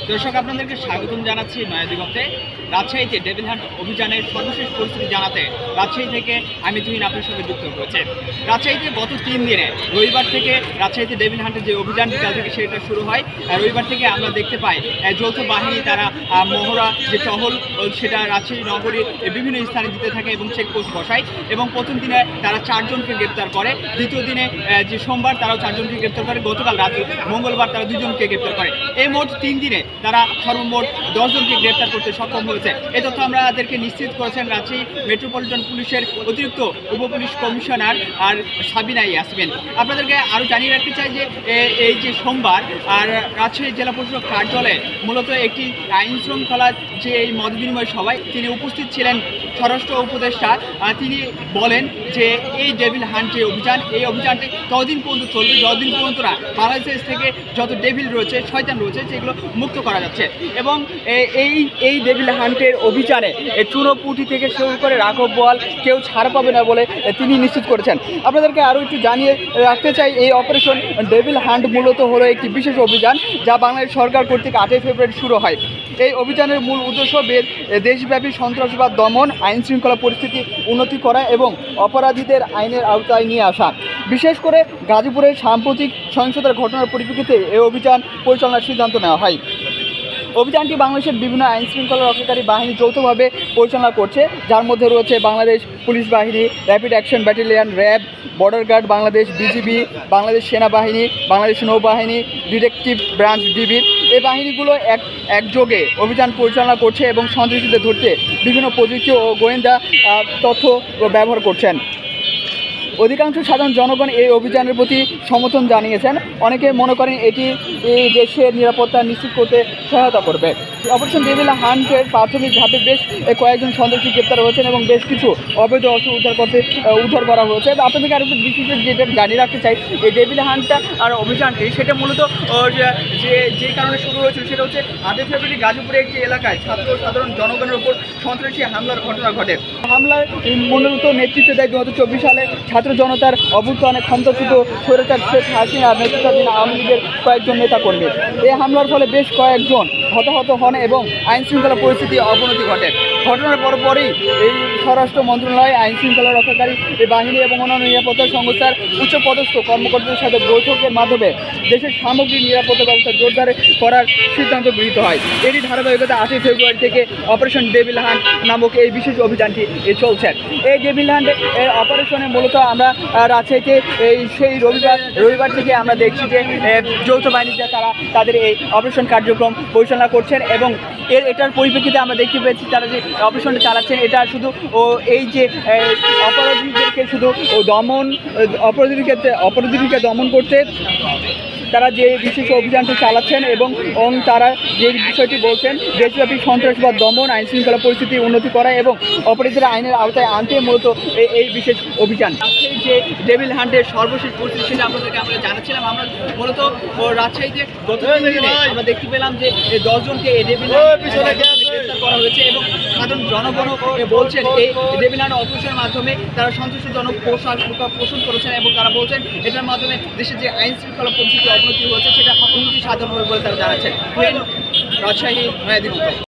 দর্শক আপনাদেরকে স্বাগতম জানাচ্ছি নয়া দিগন্তে। রাজশাহীতে ডেভিল হান্ট অভিযানের সর্বশেষ পরিস্থিতি জানাতে রাজশাহী থেকে আমি তুহিন আপনার সঙ্গে যুক্ত হয়েছে। রাজশাহীতে গত 3 দিনে রবিবার থেকে রাজশাহীতে ডেভিল হান্টের যে অভিযান বিকাল থেকে সেটা শুরু হয়। রবিবার থেকে আমরা দেখতে পাই যৌথ বাহিনী তারা মহড়া যে টহল সেটা রাজশাহী নগরীর বিভিন্ন স্থানে দিতে থাকে এবং চেকপোস্ট বসায় এবং প্রথম দিনে তারা 4 জনকে গ্রেপ্তার করে। দ্বিতীয় দিনে যে সোমবার তারাও 4 জনকে গ্রেপ্তার করে। গতকাল রাতে মঙ্গলবার তারা 2 জনকে গ্রেপ্তার করে। এই মোট 3 দিনে তারা সর্বমোট 10 জনকে গ্রেপ্তার করতে সক্ষম হয়েছে। এই তথ্য আমাদেরকে নিশ্চিত করেছেন রাজশাহী মেট্রোপলিটন পুলিশের অতিরিক্ত উপপুলিশ কমিশনার আর সাবিনা ইয়াসমিন। আপনাদেরকে আরও জানিয়ে রাখতে চাই যে এই যে সোমবার আর রাজশাহী জেলা প্রশাসক কার্যালয়ে মূলত একটি আইন শৃঙ্খলার যে এই মত বিনিময় সভায় তিনি উপস্থিত ছিলেন। স্বরাষ্ট্র উপদেষ্টা তিনি বলেন যে এই ডেভিল হান্ট যে অভিযান, এই অভিযানটি ততদিন পর্যন্ত চলবে যতদিন পর্যন্ত বাংলাদেশ থেকে যত ডেভিল রয়েছে, শয়তান রয়েছে, সেগুলো মুক্ত করা যাচ্ছে। এবং এই ডেভিল হান্টের অভিযানে চুনোপুটি থেকে শুরু করে রাঘব বোয়াল কেউ ছাড় পাবে না বলে তিনি নিশ্চিত করেছেন। আপনাদেরকে আরও একটু জানিয়ে রাখতে চাই, এই অপারেশন ডেভিল হান্ট মূলত হলো একটি বিশেষ অভিযান যা বাংলাদেশ সরকার কর্তৃক 8 ফেব্রুয়ারি শুরু হয়। এই অভিযানের মূল উদ্দেশ্য দেশব্যাপী সন্ত্রাসবাদ দমন, আইন শৃঙ্খলা পরিস্থিতি উন্নতি করা এবং অপরাধীদের আইনের আওতায় নিয়ে আসা। বিশেষ করে গাজীপুরের সাম্প্রতিক সহিংসতার ঘটনার পরিপ্রেক্ষিতে এই অভিযান পরিচালনার সিদ্ধান্ত নেওয়া হয়। অভিযানটি বাংলাদেশের বিভিন্ন আইন শৃঙ্খলা রক্ষাকারী বাহিনী যৌথভাবে পরিচালনা করছে, যার মধ্যে রয়েছে বাংলাদেশ পুলিশ বাহিনী, rapid action battalion RAB, border guard Bangladesh BGB, Bangladesh সেনাবাহিনী, বাংলাদেশ নৌবাহিনী, ডিটেকটিভ ব্রাঞ্চ ডিবি। এই বাহিনীগুলো একযোগে অভিযান পরিচালনা করছে এবং সন্ত্রাসীদের ধরতে বিভিন্ন প্রযুক্তি ও গোয়েন্দা তথ্য ব্যবহার করছেন। অধিকাংশ সাধারণ জনগণ এই অভিযানের প্রতি সমর্থন জানিয়েছেন। অনেকে মনে করেন এটি এই দেশের নিরাপত্তা নিশ্চিত করতে সহায়তা করবে। অপারেশন ডেভিল হান্টের প্রাথমিক ধাপে বেশ কয়েকজন সন্ত্রাসী গ্রেপ্তার হয়েছেন এবং বেশ কিছু অবৈধ অস্ত্র উদ্ধার করা হয়েছে। আপনাদেরকে আরও বিশেষ যেটা জানিয়ে রাখতে চাই, এই ডেভিল হান্টটা আর অভিযানটি সেটা মূলত যে কারণে শুরু হয়েছিল সেটা হচ্ছে 8 ফেব্রুয়ারি গাজীপুরে একটি এলাকায় সাধারণ জনগণের উপর সন্ত্রাসী হামলার ঘটনা ঘটে। হামলার মূলত নেতৃত্ব দেয় 2024 সালে ছাত্র জনতার অভ্যুত্থানে ক্ষমতাচ্যুত স্বৈরাচার শেখ হাসিনার নেতৃত্বাধীন আওয়ামী লীগের কয়েকজন নেতাকর্মী। এই হামলার ফলে বেশ কয়েকজন হতাহত হন এবং আইন শৃঙ্খলা পরিস্থিতি অবনতি ঘটে। ঘটনার পরপরই এই স্বরাষ্ট্র মন্ত্রণালয়, আইন শৃঙ্খলা রক্ষাকারী বাহিনী এবং অন্যান্য নিরাপত্তা সংস্থার উচ্চপদস্থ কর্মকর্তাদের সাথে বৈঠকের মাধ্যমে দেশের সামগ্রিক নিরাপত্তা ব্যবস্থা জোরদার করার সিদ্ধান্ত গৃহীত হয়। এরই ধারাবাহিকতা 8 ফেব্রুয়ারি থেকে অপারেশন ডেভিল হান্ট নামক এই বিশেষ অভিযানটি চলছে। এই ডেভিল হান্ট অপারেশনে মূলত আমরা রাজশাহীতে সেই রবিবার থেকে আমরা দেখছি যে যৌথ বাহিনীতে তারা তাদের এই অপারেশন কার্যক্রম পরিচালনা করছেন এবং এটার পরিপ্রেক্ষিতে আমরা দেখতে পেয়েছি তারা যে অপারেশনটা চালাচ্ছেন এটা শুধু এই যে অপরাধীদেরকে শুধু অপরাধীদেরকে দমন করতে তারা যে বিশেষ অভিযানটি চালাচ্ছেন এবং তারা যে বিষয়টি বলছেন দেশব্যাপী সন্ত্রাসবাদ দমন, আইন শৃঙ্খলা পরিস্থিতি উন্নতি করা এবং অপরাধীদের আইনের আওতায় আনতে মূলত এই বিশেষ অভিযান। যে ডেভিল হান্টের সর্বশেষ পরিস্থিতি সেটা আপনাদেরকে আমরা জানাচ্ছিলাম। আমরা মূলত রাজশাহীতে গত দিনে আমরা দেখতে পেলাম যে 10 জনকে এই ডেভিল গ্রেপ্তার করা হয়েছে এবং সাধারণ জনগণও বলছেন এই ডেভিল হান্ট অপারেশনের মাধ্যমে তারা সন্ত্রাসজনক পোষণ করেছেন এবং তারা বলছেন এটার মাধ্যমে দেশের যে আইন শৃঙ্খলা পরিস্থিতি অবনতি হয়েছে সেটা উন্নতি সাধন হবে বলে তারা জানাচ্ছেন। রাজশাহী নয়া দিগন্ত।